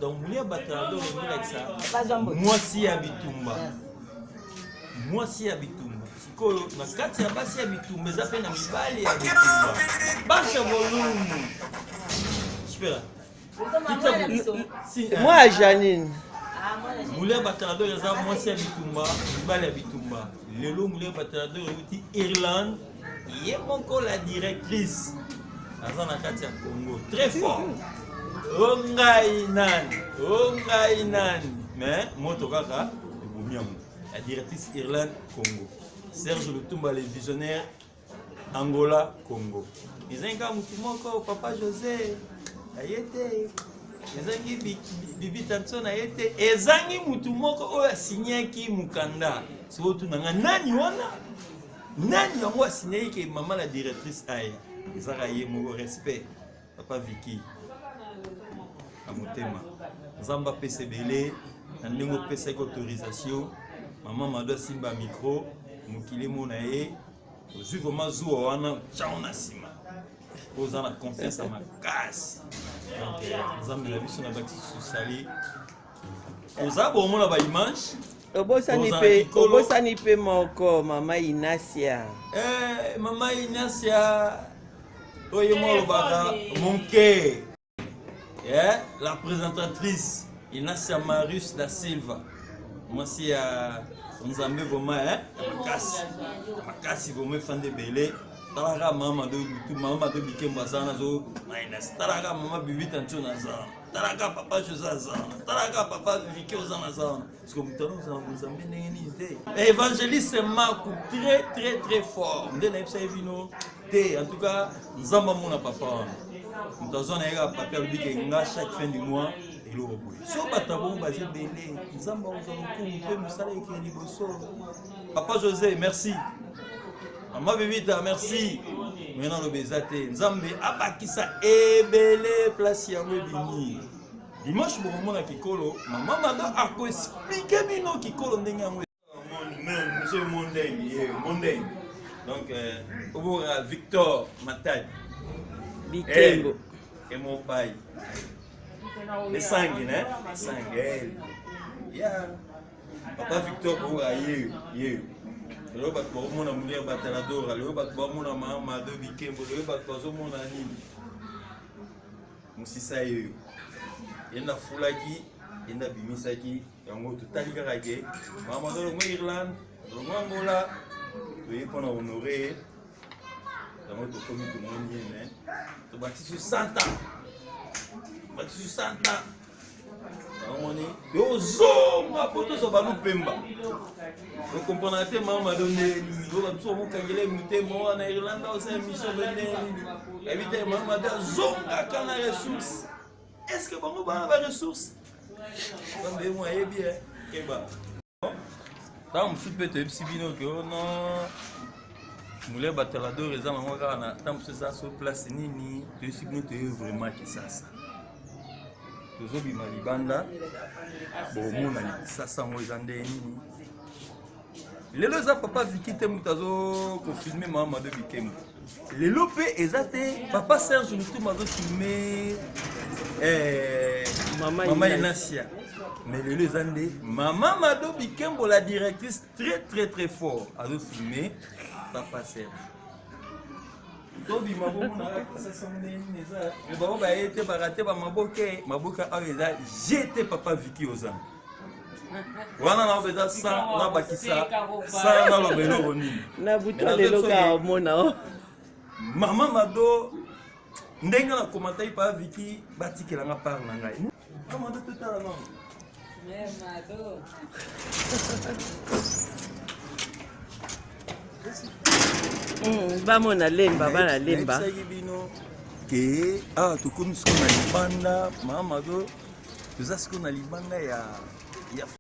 Donc, Moulia Batalador est avec ça. Moi si Abitumba. Moi si Abitumba. Si na kati ya basi Abitumba, ça fait na mibali Abitumba. Basha volume. Espera. Moi Janine. Moulia Batalador est moi si Abitumba, mibali Abitumba. Lelo Moulia Batalador est Irlande. Il est encore la directrice. Dans la kati ya Congo. Très fort. Ongainan. Mais moi Tokaka, la directrice Irlande Congo. Serge Lutumba les visionnaires Angola Congo. Les Inga Moutimoko Papa José Ayete. Les Angi Bibi Tanson Ayete. Ezangi Moutimoko a signé qui Mukanda. C'est autre nani wana. Nani yango a signé que maman la directrice Aya. Ezaraye mon respect. Papa Vicky. Motema Zamba PCBL ndingo pesa autorisation maman mado simba micro mukile monaye ozuko mazuwa wana chaona sima oza na confiance à ma casse donc Zamba la biso na baki susali oza bo mona ba image obosani pe moko mama Inasia mama Inasia oyo mo baka monke. Yeah, la présentatrice Inasia Marius da Silva. Moi si nous avons vraiment makasi vraiment fan de belé. Talaga mama do bikem bazana zo minus. Talaga mama bibi tancho na zana. Talaga papa Josazana. Talaga papa Vicky ozana zana. Parce que nous avons bien évangéliste Marco très fort. Ndena epsa evino te en tout cas nous avons mon papa. Nous avons un papier qui chaque fin du mois et le robot. Si on Papa José, merci. Maman Bébita, merci. Maintenant le Bézate, Nzambe Abakisa Ebele place ya Webini. Dimanche pour mon Kikolo, maman m'a a expliqué bino Kikolo ndenge yango. Monsieur Mondain. Donc au Victor Matad. Bikembo. Et mon pai. Les sangues, hein? Les sangues. Yeah. Papa Victor Boura, yeah. Le bat pour mon amour Batalador, le bat pour mon amour de Bikembo, le bat pour mon anime. Moussissa, il y a Foulaki, il y a Bimisaki, il y a un autre Taligarake, Maman de Irlande, de Angola, il y a honoré. Dans notre commune de Mondienne, tu bâtis sur 100 ans. Bâtis sur 100 ans. On est. Yo, zo, ma poto so ba lupemba. Vous comprenez, maman m'a donné. Yo, ba so mo kangele muté mo na Irlande au sein mission bene. Éviter maman m'a dit zo ka na ressources. Est-ce que bon ba ba ressources? Comme be mo aye bien. Keba. Dans me soupe te sibino que non. Moulia Batalador les gens na tant que ça sur place nini tu sais que tu vraiment qui ça toujours bi malibanda bon mona ça moi zande nini lelo za papa Vicky te mutazo ko filmer mama de Bikembo lelo pe ezate papa Serge Lutumba zo filmer maman Inasia mais lelo zande maman Mado Bikembo la directrice très fort a zo filmer Papa Serge. Tobi mabomu na ça sonne neza. Le babo ba été baraté ba maboka aweza jeté papa Vicky ozana. Wana na obeza sa na bakisa sa na lobelo roni. Na buto lelo ka mona. Maman Mado ndenge na commentaire pa Vicky batikela nga par na ngai. Comment de tout à la maman. Mais Mado. Bamo na lemba bana lemba ke tukomi siko na libanda mama do tuza siko na libanda ya